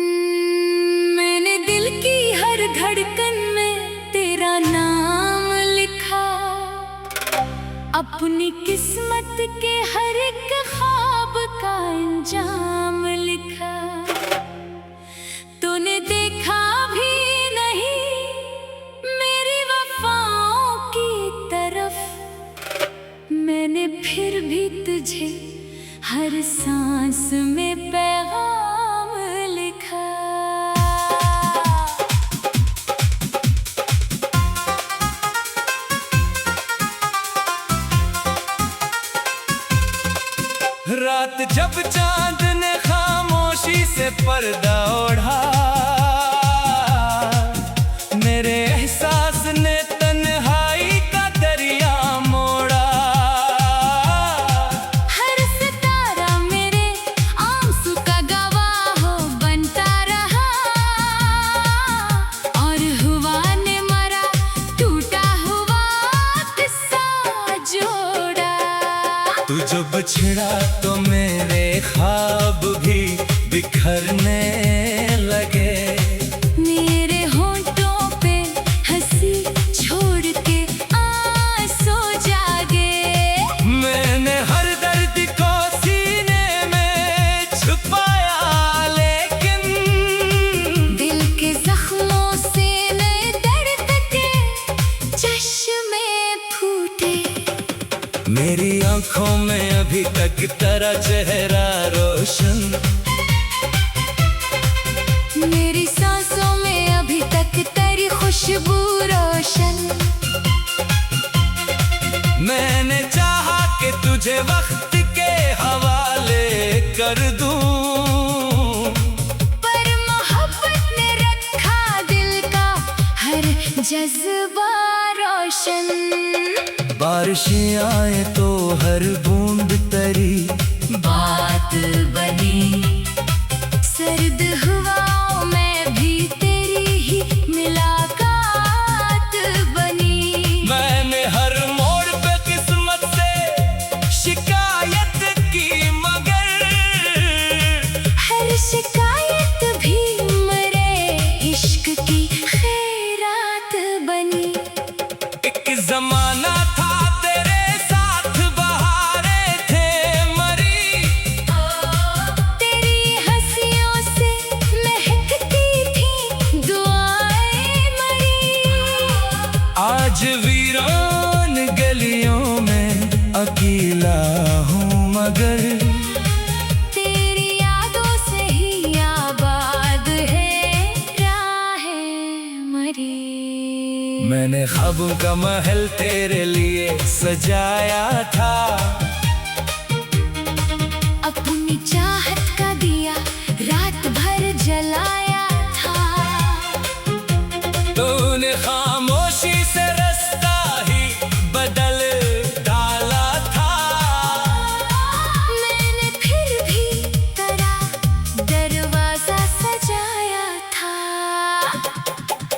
मैंने दिल की हर धड़कन में तेरा नाम लिखा, अपनी किस्मत के हर एक ख्वाब का अंजाम लिखा। तूने देखा भी नहीं मेरी वफाओं की तरफ, मैंने फिर भी तुझे हर सांस में पैगाम लिखा। रात जब चांद ने खामोशी से पर्दा ओढ़ा, मेरे एहसास ने तन्हाई का दरिया मोड़ा। हर सितारा मेरे आंसू का गवाह बनता रहा, और हुआ ने मरा टूटा हुआ किस्सा जोड़ा। तू जब छिड़ा तो मेरे ख्वाब भी बिखरने लगे। मेरे होंठों पे हंसी छोड़ के आंसू जागे। मैंने हर दर्द को सीने में छुपाया, लेकिन दिल के जख्मों से नए दर्द के चश्मे फूटे। मेरी आंखों में अभी तक तेरा चेहरा रोशन, मेरी सांसों में अभी तक तेरी खुशबू रोशन। मैंने चाहा कि तुझे वक्त के हवाले कर दूं, पर मोहब्बत ने रखा दिल का हर जज्बा रोशन। बारिशें आए तो हर बूंद तेरी बात बनी, सर्द हवाओं में भी तेरी ही मुलाकात बनी। मैंने हर मोड़ पे किस्मत से शिकायत की, मगर हर शिकायत भी मरे इश्क की खैरात बनी। एक जमाना था तेरे साथ बहारें थे मरी, तेरी हंसियों से महकती थी दुआएं मरी। आज वीरान गलियों में अकेला हूँ, मगर तेरी यादों से ही आबाद है राहें मरी। मैंने ख्वाबों का महल तेरे लिए सजाया था, अपनी चाहत का दिया रात भर जलाया था। तूने खामोशी से रास्ता ही बदल डाला था। मैंने फिर भी तेरा दरवाजा सजाया था।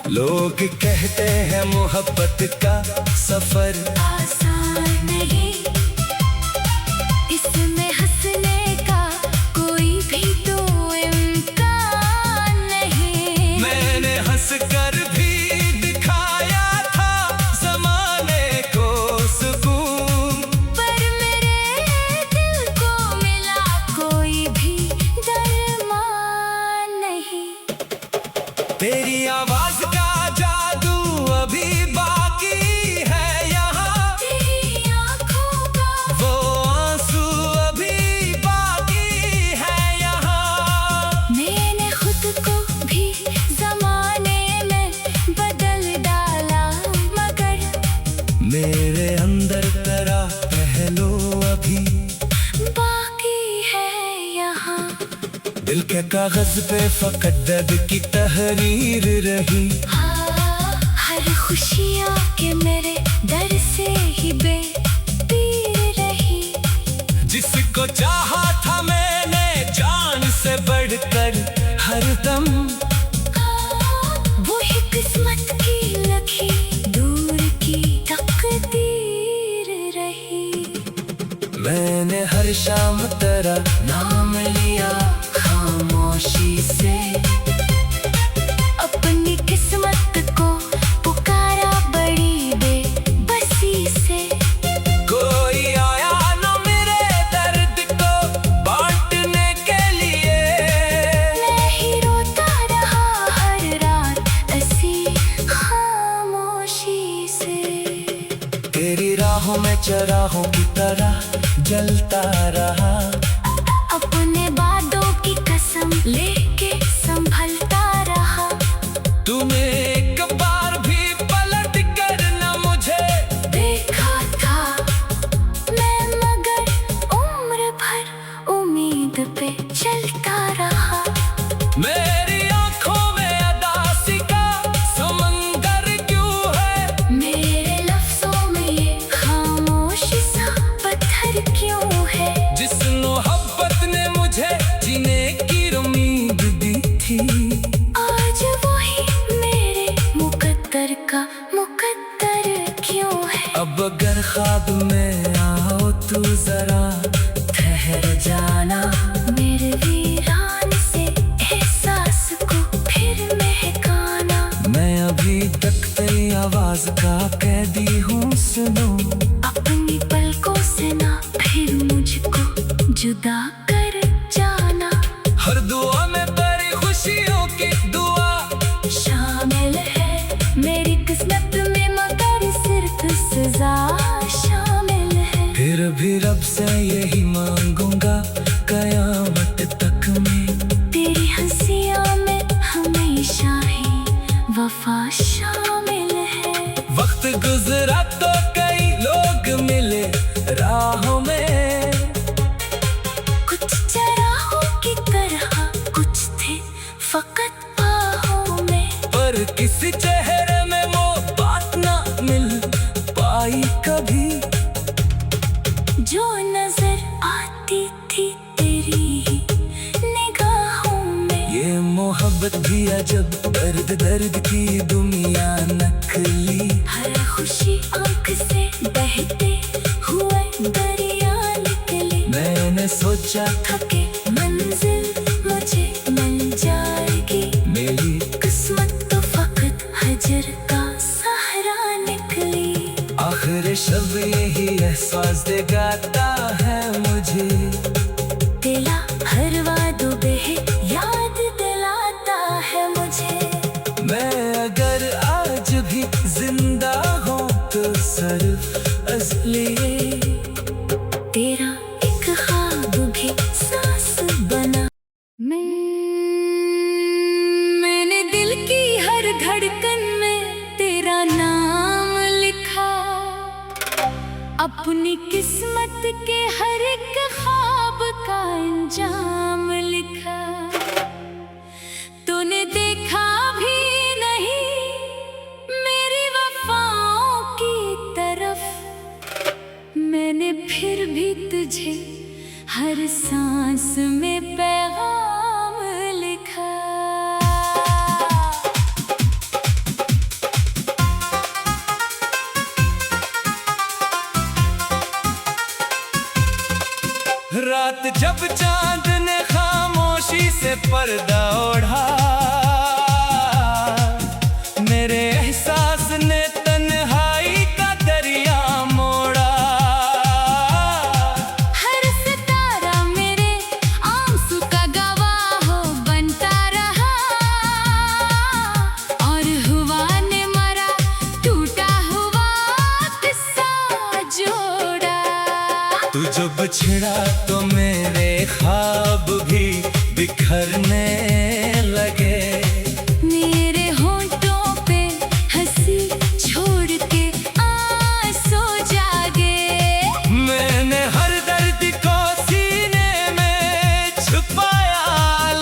लोग कहते हैं मोहब्बत का सफर आसान नहीं, इसमें हंसने का कोई भी तो इम्कान नहीं। मैंने हंस कर भी दिखाया था ज़माने को सुकून, पर मेरे दिल को मिला कोई भी दरमान नहीं। तेरी आवाज का जादू अभी बाकी है यहाँ, तेरी आँखों का वो आंसू अभी बाकी है यहाँ। मैंने खुद को भी ज़माने में बदल डाला, मगर मेरे अंदर तेरा पहलू अभी बाकी है यहाँ। दिल के कागज पे फकत दर्द की तहरीर रही। हर खुशियाँ के मेरे डर से ही बेपीर रही। जिसको चाहा था मैंने जान से बढ़कर हरदम, वो ही किस्मत की लखी दूर की तकदीर रही। मैंने हर शाम तेरा नाम लिया खामोश चराहों की तरह जलता रहा। अपने वादों की कसम लेके संभलता रहा। तूने एक बार भी पलट कर न मुझे देखा था मैं, मगर उम्र भर उम्मीद पे चलता रहा। मेरी आंखों में अदासी का समंदर क्यों है? मेरे लफ्जों में ये खामोशी सा पत्थर क्यों है? जिस मोहब्बत ने मुझे जीने की उम्मीद दी थी, आज वही मेरे मुकद्दर का मुकद्दर क्यों है? अब अगर ख्वाब में आओ तू जरा ठहर जाना। मेरे वीरान से एहसास को फिर महकाना। मैं अभी तक तेरी आवाज का कैदी हूँ, सुनो। अपनी पलकों से ना फिर मुझको जुदा कर जाना। हर दुआ में तेरी खुशियों की दुआ शामिल है मेरी किस्मत में, मगर सिर्फ सजा शामिल है। फिर भी रब से यही मांगूंगा कयामत तक में, तेरी हंसियों में हमेशा ही वफा शामिल है। वक्त गुजरा तो कई लोग मिले राहों में, कुछ चराहों की तरह कुछ थे फकत बाहों में। पर किसी चेहरे में वो बात ना मिल पाई कभी, जो नजर आती थी तेरी ही निगाहों में। ये मोहब्बत भी अजब दर्द दर्द की दुनिया नकली। हर खुशी आंख से बहते हुए दरिया निकले। मैंने सोचा था कि मंजिल मुझे मिल जाएगी, मेरी किस्मत तो फकत हजर का सहारा निकली। आखिर शब यही एहसास दिलाता है मुझे, दिला हर वादों पे याद दिलाता है मुझे। मैं अगर आज भी जिंदा हूँ तो सिर्फ इसलिए तेरा एक ख्वाब भी सांस बना। मैंने दिल की हर धड़कन में तेरा नाम लिखा। अपनी किस्मत के हर एक ख्वाब का अंजाम लिखा। तूने देखा भी नहीं मेरी वफाओं की तरफ, मैंने फिर भी तुझे हर सांस में पैगाम लिखा। रात जब चांद ने खामोशी से पर्दा ओढ़ा, मेरे एहसास ने तन्हाई का दरिया मोड़ा। हर सितारा मेरे आंसू का गवाह हो बनता रहा, और हुआ ने मरा टूटा हुआ किस्सा जोड़ा। तू जब छिड़ा तो मेरे ख्वाब भी बिखरने लगे। मेरे होंठों पे हंसी छोड़ के आंसू जागे। मैंने हर दर्द को सीने में छुपाया,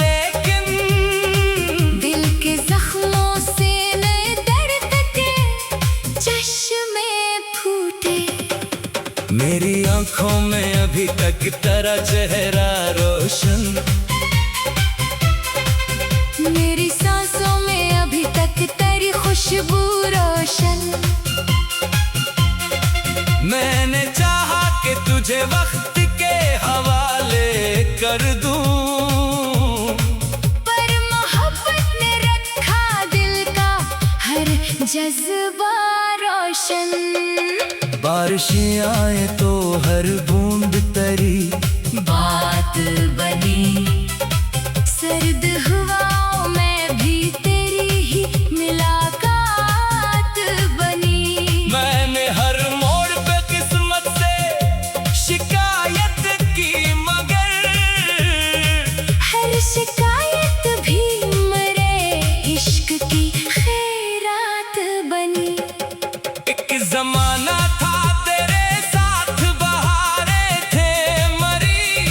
लेकिन दिल के जख्मों से नए दर्द के चश्मे फूटे। मेरी आंखों में अभी तक तेरा चेहरा रोशन, मेरी सांसों में अभी तक तेरी खुशबू रोशन। मैंने चाहा कि तुझे वक्त के हवाले कर दूं, पर मोहब्बत ने रखा दिल का हर जज्बा रोशन। बारिशें आए तो हर बूंद तरी बात बनी। सर्द हवाओं में भी तेरी ही मुलाकात बनी। मैंने हर मोड़ पे किस्मत से शिकायत भी मेरे इश्क की खैरात बनी। एक जमाना था तेरे साथ बहारें थे मरी,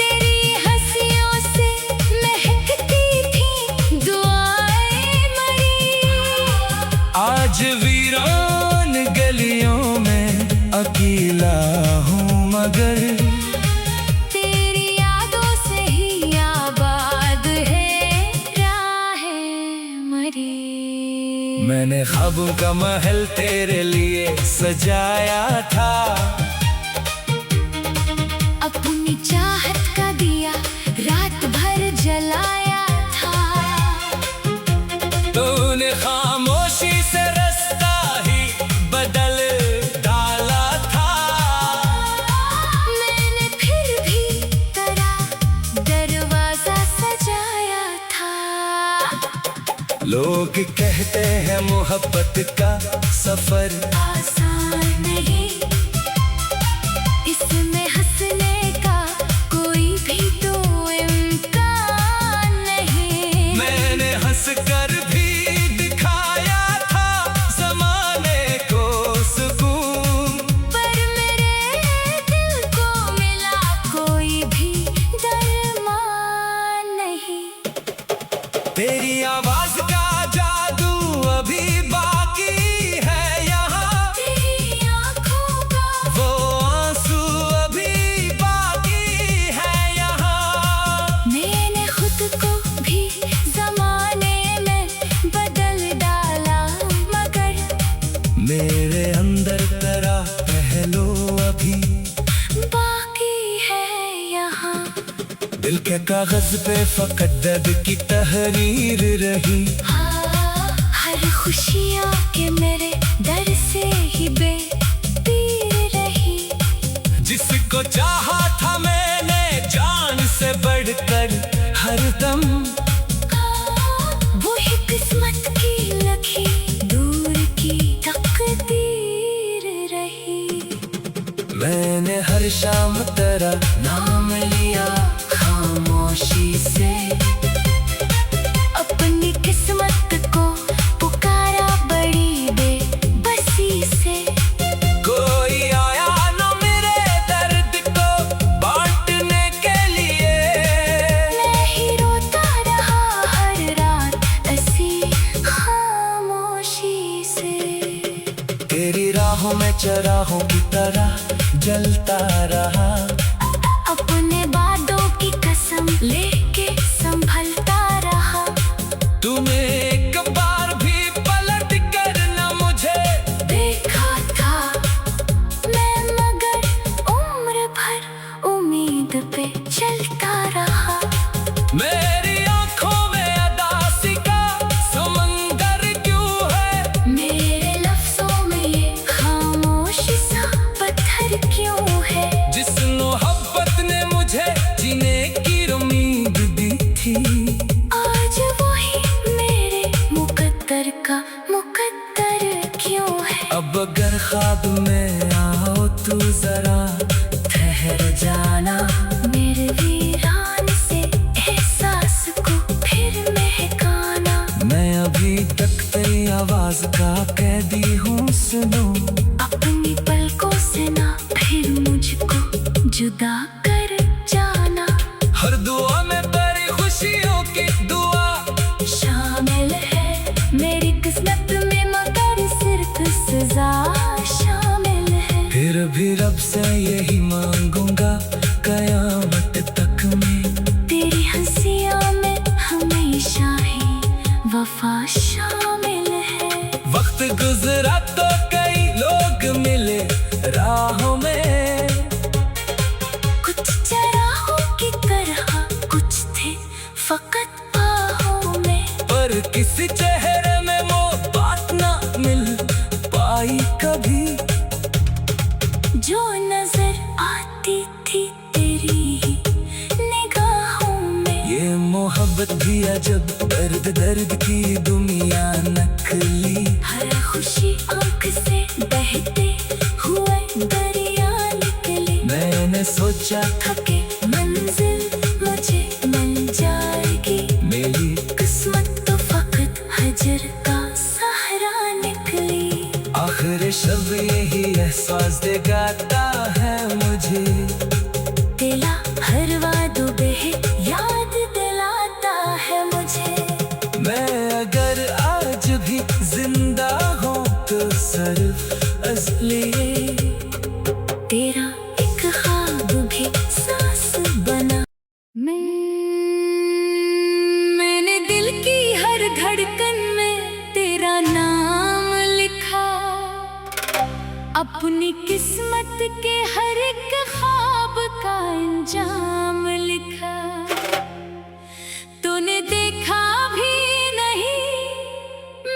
तेरी हंसियों से महकती थी दुआएं मरी। आज वीरान गलियों में अकेला हूँ मगर तेरी यादों से ही आबाद है राहें मरी। मैंने ख्वाबों का महल तेरे लिए सजाया था, अपनी चाहत का दिया रात भर जलाया था। तूने खामोशी से रास्ता ही बदल डाला था। मैंने फिर भी तेरा दरवाजा सजाया था। लोग कहते हैं मोहब्बत का सफर आसान नहीं, इसमें हंसने का कोई भी तो इम्कान नहीं। मैंने हंस कर भी दिखाया था ज़माने को सुकून, पर मेरे दिल को मिला कोई भी दरमान नहीं। तेरी आवाज का जादू अभी बाकी है यहाँ, तेरी आँखों का वो आंसू अभी बाकी है यहाँ। मैंने खुद को भी जमाने में बदल डाला मगर मेरे अंदर तेरा पहलू अभी बाकी है यहाँ। दिल के कागज पे फकत दर्द की तहरीर रही। हर खुशियाँ के मेरे डर से ही बेपीर रही। जिसको चाहा था मैंने जान से बढ़कर हरदम, वो ही किस्मत की लखी दूर की तकदीर रही। मैंने हर शाम तेरा नाम लिया खामोशी से, अपनी किस्मत को पुकारा बड़ी बेबसी से। कोई आया न मेरे दर्द को बांटने के लिए। मैं ही रोता रहा हर रात ऐसी खामोशी से। तेरी राहों में चराहों की तरह जलता रहा, अपने वादों की कसम लेके संभलता रहा। तूने एक बार भी पलट कर न मुझे देखा था मैं मगर उम्र भर उम्मीद पे चलता रहा। मेरी आंखों में अदासी का समंदर क्यों है, मेरे लफ्जों में ये खामोशी सा पत्थर क्यों है। जिस मोहब्बत ने मुझे जीने की उम्मीद दी थी। आज वही मेरे मुकद्दर का मुकद्दर क्यों है। अब अगर ख्वाब में आओ तू जरा ठहर जाना, मेरे वीरान से एहसास को फिर महकाना। मैं अभी तक तेरी आवाज का कैदी हूँ सुनो। अपनी पलकों से ना फिर मुझको जुदा कर जाना। हर दुआ में बड़ी खुशियों की दुआ शामिल है मेरी किस्मत में मगर सिर्फ सजा शामिल है। फिर भी रब से यही मांगूंगा कयामत तक में। तेरी हंसियों में हमेशा ही वफा शामिल है। वक्त गुजरा तो कई लोग मिले राहों में, कुछ चराहों की तरह कुछ थे फकत बाहों में। पर किसी चेहरे में वो बात ना मिल पाई कभी, जो नजर आती थी तेरी ही निगाहों में। ये मोहब्बत भी अजब दर्द दर्द की दुनिया नकली। हर खुशी आंख से बहते हुए दरिया निकले। मैंने सोचा थके मंजिल मुझे अपनी किस्मत के हर एक ख्वाब का अंजाम लिखा। तूने देखा भी नहीं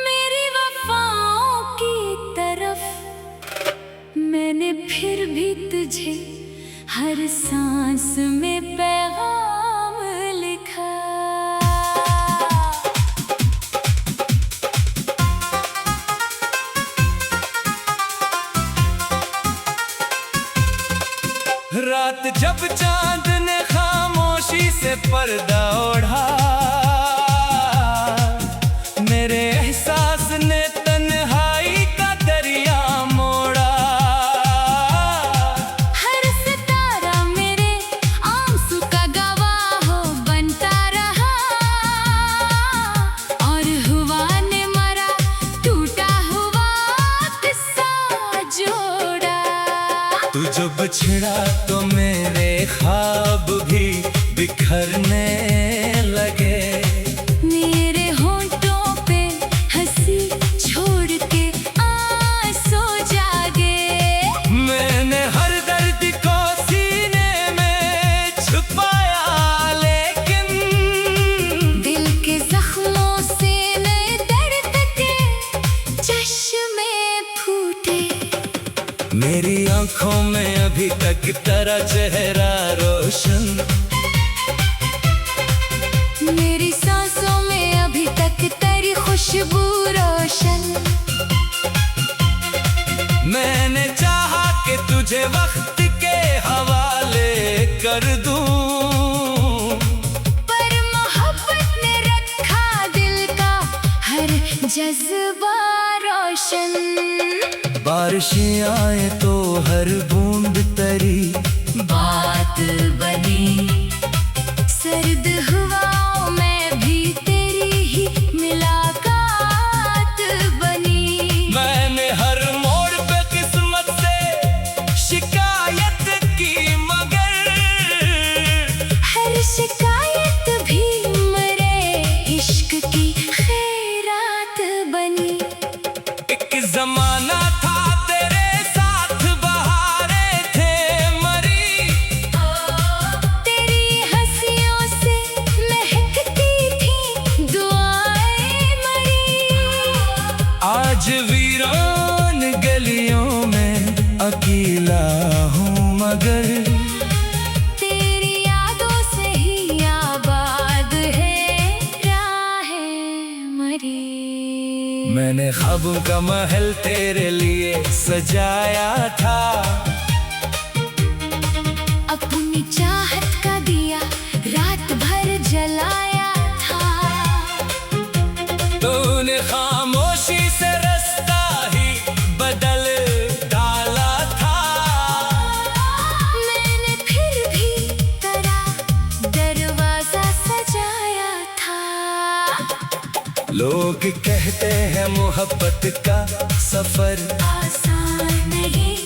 मेरी वफाओं की तरफ, मैंने फिर भी तुझे हर सांस में पैगाम लिखा। रात जब चांद ने खामोशी से पर्दा ओढ़ा, मेरे एहसास ने तन्हाई का दरिया मोड़ा। हर सितारा मेरे आंसू का गवाह बनता रहा, और हुआ ने मरा टूटा हुआ किस्सा जोड़ा। तू जब छिड़ा तो मेरे ख्वाब भी बिखरने लगे। मेरे होंठों पे हंसी छोड़ के आंसू जागे। मैंने हर दर्द को सीने में छुपाया, लेकिन दिल के जख्मों से नए दर्द के चश्मे फूटे। मेरी आंखों में अभी तक तेरा चेहरा रोशन, मेरी सांसों में अभी तक तेरी खुशबू रोशन। मैंने चाहा कि तुझे वक्त के हवाले कर दूं, पर मोहब्बत ने रखा दिल का हर जज्बा रोशन। बारिशें आए तो हर बूंद तेरी बात बनी, सर्द हवाओं में भी तेरी ही मुलाकात बनी। मैंने हर मोड़ पे किस्मत से शिकायत की, मगर हर शिकायत भी मेरे इश्क की खैरात बनी। एक जमाना था तेरे साथ बहारें थे मरी, तेरी हंसियों से महकती थी दुआएं मरी। आज वीरान गलियों में अकेला हूँ, मगर तेरी यादों से ही आबाद है राहें मरी। मैंने ख्वाबों का महल तेरे लिए सजाया था। अपनी चाहत का दिया रात भर जलाया था। तूने खामोशी से रास्ता ही बदल डाला था। मैंने फिर भी तेरा दरवाजा सजाया था। लोग कहते हैं मोहब्बत का सफर आसान नहीं,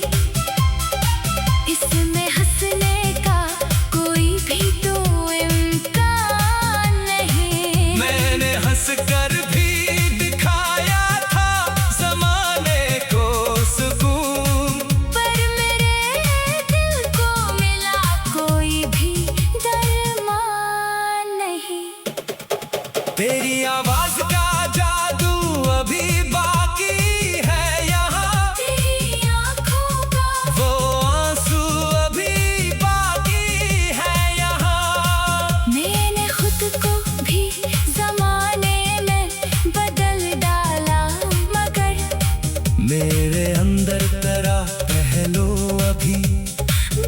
इसमें हंसने का कोई भी तो इम्कान नहीं। मैंने हंस कर भी दिखाया था ज़माने को सुकून, पर मेरे दिल को मिला कोई भी दरमान नहीं। तेरी आवाज का जादू अभी बाकी है यहाँ, तेरी आँखों का वो आंसू अभी बाकी है यहाँ। मैंने खुद को भी जमाने में बदल डाला, मगर मेरे अंदर तेरा पहलू अभी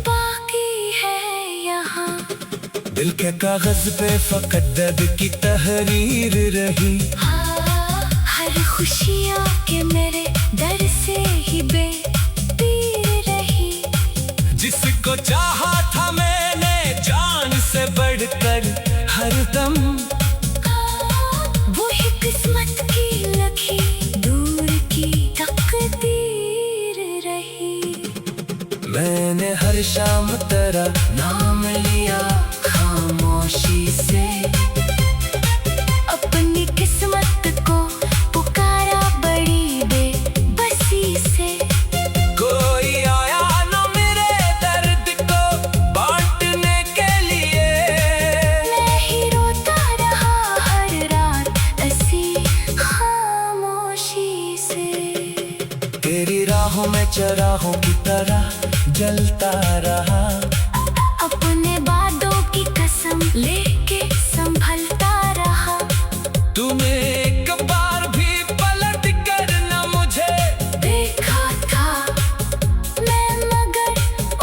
बाकी है यहाँ। दिल के कागज पे फकत दर्द की तहरीर रही। हर खुशियाँ के मेरे डर से ही बेपीर रही। जिसको चाहा था मैंने जान से बढ़कर हरदम, वही किस्मत की लगी दूर की तकदीर रही। मैंने हर शाम तेरा नाम लिया खामोशी से, अपनी किस्मत को पुकारा बड़ी बेबसी से। कोई चराहों की तरह जलता रहा। अपने वादों की कसम लेके संभलता रहा। तुम एक बार भी पलट कर न मुझे देखा था मैं, मगर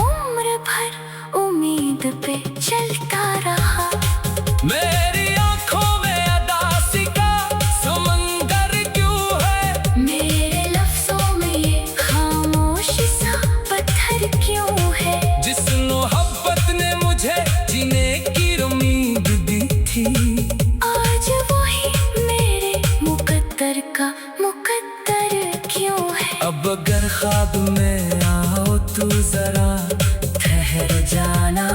उम्र भर उम्मीद पे चलता रहा। मेरी आंखों में अदासी का समंदर क्यों है? मेरे लफ्जों में ये खामोशी सा पत्थर क्यों है? जिस मोहब्बत ने मुझे जीने की उम्मीद दी थी, आज वही मेरे मुकद्दर का मुकद्दर क्यों है? अब अगर ख्वाब में आओ तू जरा ठहर जाना।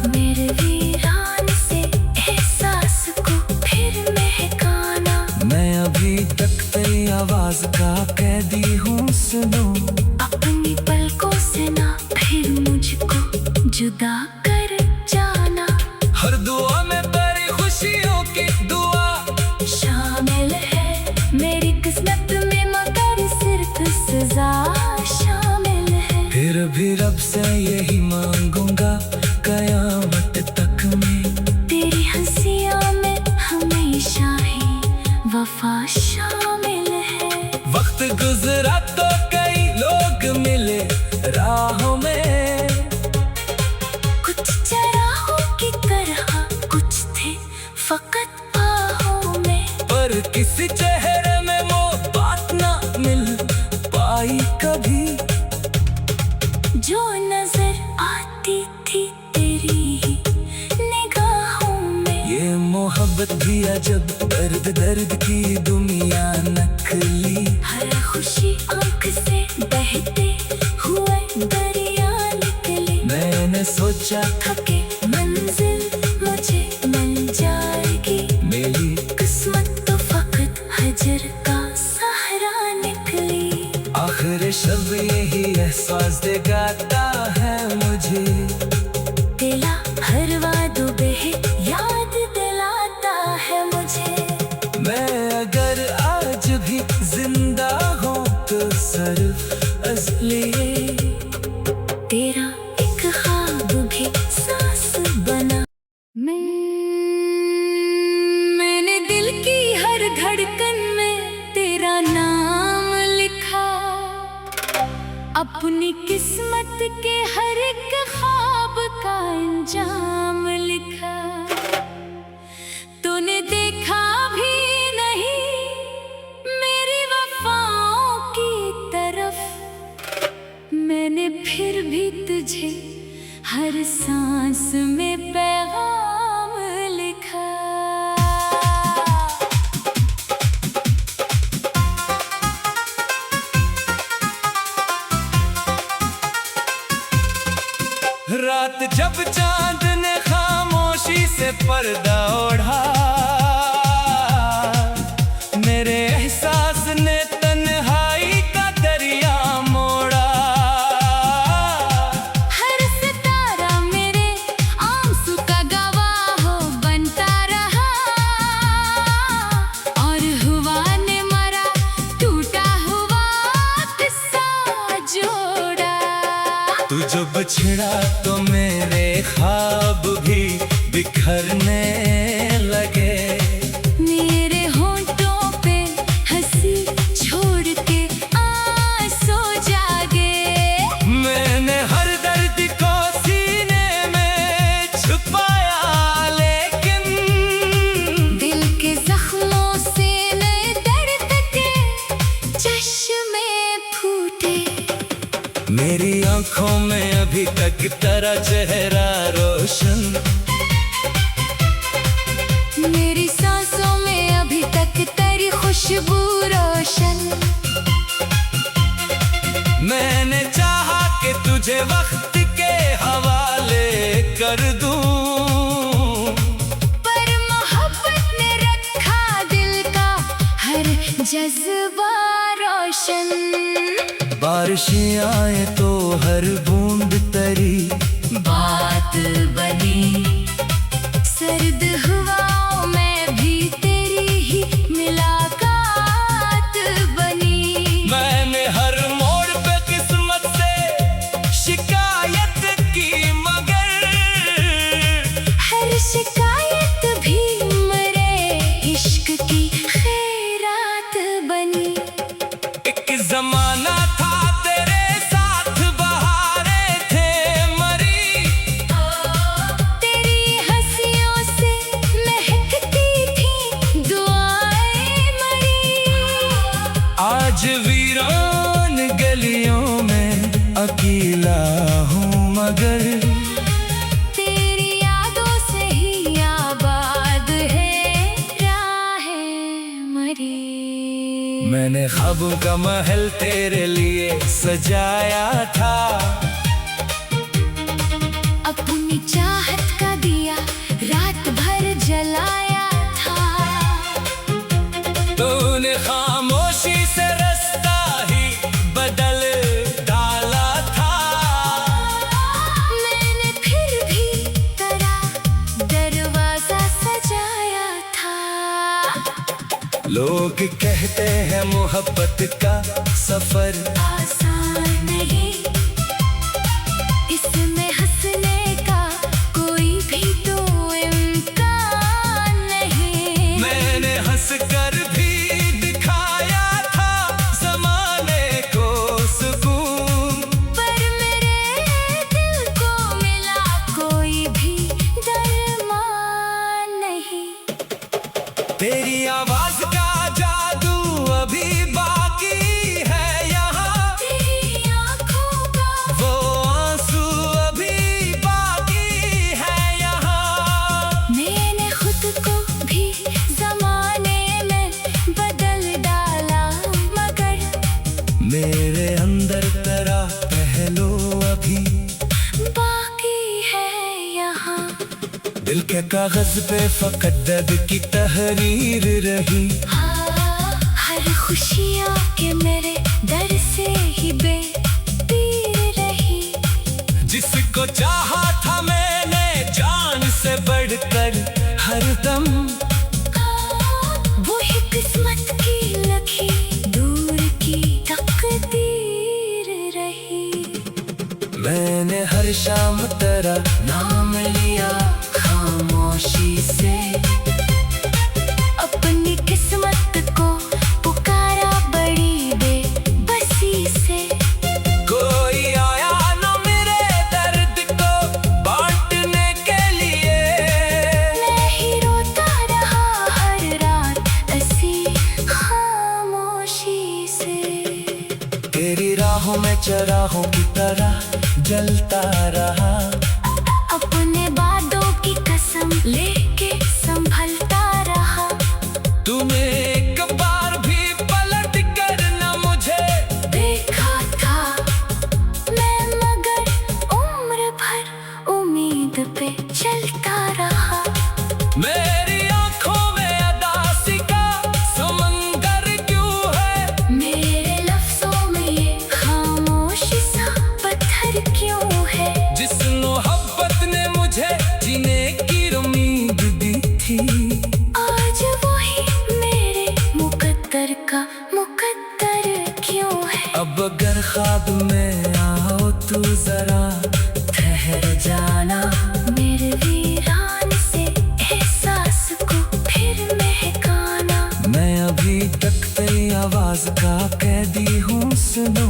मेरे वीरान से एहसास को फिर महकाना। मैं अभी तक तेरी आवाज का कैदी हूँ, सुनो। अपनी पलकों से ना फिर मुझको जुदा कर जाना। हर दुआ में तेरी खुशियों की दुआ शामिल है मेरी किस्मत में, मगर सिर्फ सजा शामिल है। फिर भी रब से यही मांगूंगा कयामत तक में, तेरी हंसियों में हमेशा ही वफा शामिल है। वक्त गुजरा तो कई लोग मिले राहों में, कुछ चराहों की तरह कुछ थे फकत बाहों में। पर किसी चेहरे में वो बात ना मिल पाई कभी, जो नजर आती थी तेरी ही निगाहों में। ये मोहब्बत भी अजब दर्द दर्द की दुनिया नकली। हर खुशी आंख से बहते हुए दरिया निकले। मैंने सोचा था कि मंजिल मुझे मिल जाएगी, मेरी किस्मत तो फकत हजर का सहारा निकली। आखिर शब यही एहसास दिखाता है मुझे, तेरा हर वादों पे याद दिलाता है मुझे। मैं अगर आज भी जिंदा हूँ तो सिर्फ इसलिए तेरा एक ख्वाब भी सांस बना। मैंने दिल की हर धड़कन में तेरा नाम लिखा। अपनी किस्मत के हर एक ख्वाब का अंजाम लिखा। तूने देखा भी नहीं मेरी वफाओं की तरफ, मैंने फिर भी तुझे हर सांस में पैगाम लिखा। रात जब चांद ने खामोशी से पर्दा ओढ़ा, मेरे एहसास ने तन्हाई का दरिया मोड़ा। हर सितारा मेरे आंसू का गवाह बनता रहा, और हुआ ने मरा टूटा हुआ किस्सा जोड़ा। तू जब छिड़ा तो मेरे ख्वाब भी बिखरने लगे। मेरे होंठों पे हंसी छोड़ के आंसू जागे। मैंने हर दर्द को सीने में छुपाया, लेकिन दिल के जख्मों से नए दर्द के चश्मे फूटे। मेरी आंखों में अभी तक तेरा चेहरा रोशन, मेरी सांसों में अभी तक तेरी खुशबू रोशन। मैंने चाहा कि तुझे वक्त के हवाले कर दूं, पर मोहब्बत ने रखा दिल का हर जज्बा रोशन। बारिशें आए तो हर बूंद तेरी बात बनी। सर्द हवाओं में भी तेरी ही मुलाकात बनी। मैंने हर मोड़ पे किस्मत से वीरान गलियों में अकेला हूँ मगर तेरी यादों से ही आबाद है राहें मरी। मैंने ख्वाबों का महल तेरे लिए सजाया था, अपनी चाहत का दिया रात भर जलाया था। तूने खामोशी से रास्ता ही बदल डाला था। मैंने फिर भी तेरा दरवाजा सजाया था। लोग कहते हैं मोहब्बत का सफर आसान नहीं, इसमें हंसने का कोई भी तो इम्कान नहीं। मैंने हंस कर भी दिखाया था ज़माने को सुकून, पर मेरे दिल को मिला कोई भी दरमान नहीं। तेरी आवाज का जादू अभी बाकी है यहाँ, तेरी आँखों का वो आंसू अभी बाकी है यहाँ। मैंने खुद को भी ज़माने में बदल डाला मगर मेरे अंदर तेरा पहलू अभी बाकी है यहाँ। दिल के कागज पे फकत दर्द की तहरीर रही। हर खुशियाँ के मेरे दर से ही बेपीर रही। जिसको चाहा था मैंने जान से बढ़कर हरदम, वही किस्मत की लखी दूर की तकदीर रही। मैंने हर शाम तेरा नाम लिया खामोशी से, अपनी किस्मत को पुकारा बड़ी बेबसी से। कोई आया न मेरे दर्द को बांटने के लिए। मैं ही रोता रहा हर रात ऐसी खामोशी से। तेरी राहों में चराहों की तरह जलता रहा, अपने वादों की कसम लेके संभलता रहा। तूने एक बार भी पलट कर न मुझे देखा था मैं मगर उम्र भर उम्मीद पे चलता रहा। मेरी आंखों में अदासी का समंदर क्यों है, मेरे लफ्जों में ये खामोशी सा पत्थर क्यों है। जिस मोहब्बत ने मुझे जीने की उम्मीद दी थी, आज वही मेरे मुकद्दर का मुकद्दर क्यों है। अब अगर ख्वाब में आओ तू जरा ठहर जाना। मेरे वीरान से एहसास को फिर महकाना। मैं अभी तक तेरी आवाज का कैदी हूँ सुनो,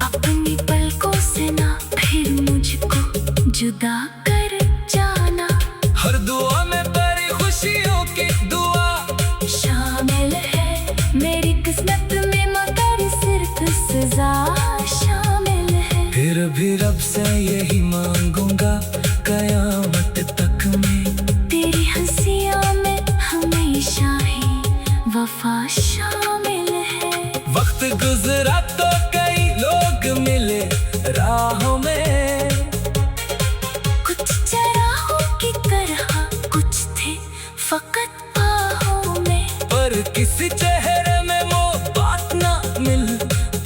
अपनी पलकों से ना फिर मुझको जुदा कर जाना। हर दुआ में तेरी खुशियों की दुआ शामिल है मेरी किस्मत में मगर सिर्फ सजा शामिल है। फिर भी रब से यही मांगूंगा कयामत तक में, तेरी हंसियों में हमेशा ही वफा शामिल है। वक्त गुजरा तो कई लोग मिले राहों में, कुछ चराहों की तरह कुछ थे फकत बाहों में, पर किसी चेहरे में वो बात ना मिल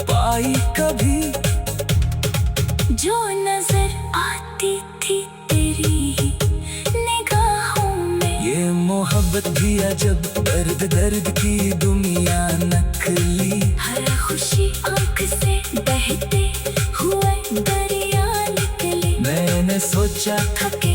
पाई कभी, जो नजर आती थी तेरी ही निगाहों में। ये मोहब्बत भी अजब दर्द दर्द की दुनिया नकली। हर खुशी आंख से बहते हुए दरिया निकले। मैंने सोचा थके